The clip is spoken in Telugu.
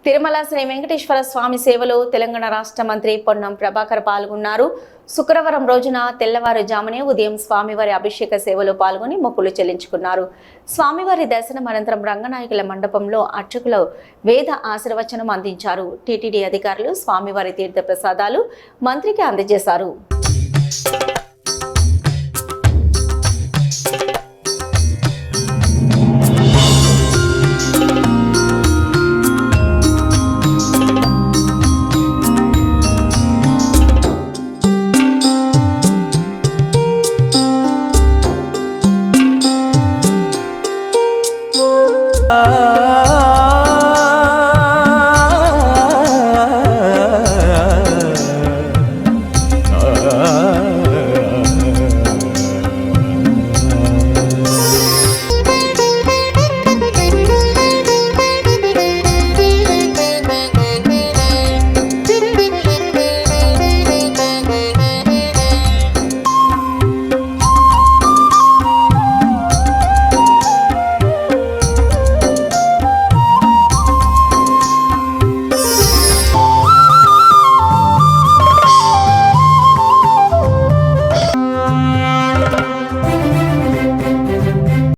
తిరుమల శ్రీ వెంకటేశ్వర స్వామి సేవలో తెలంగాణ రాష్ట్ర మంత్రి పొన్నం ప్రభాకర్ పాల్గొన్నారు. శుక్రవారం రోజున తెల్లవారుజామునే ఉదయం స్వామివారి అభిషేక సేవలో పాల్గొని మొక్కులు చెల్లించుకున్నారు. స్వామివారి దర్శనం అనంతరం రంగనాయకుల మండపంలో అర్చకులు వేద ఆశీర్వచనం అందించారు. టీటీడీ అధికారులు స్వామివారి తీర్థ ప్రసాదాలు మంత్రికి అందజేశారు.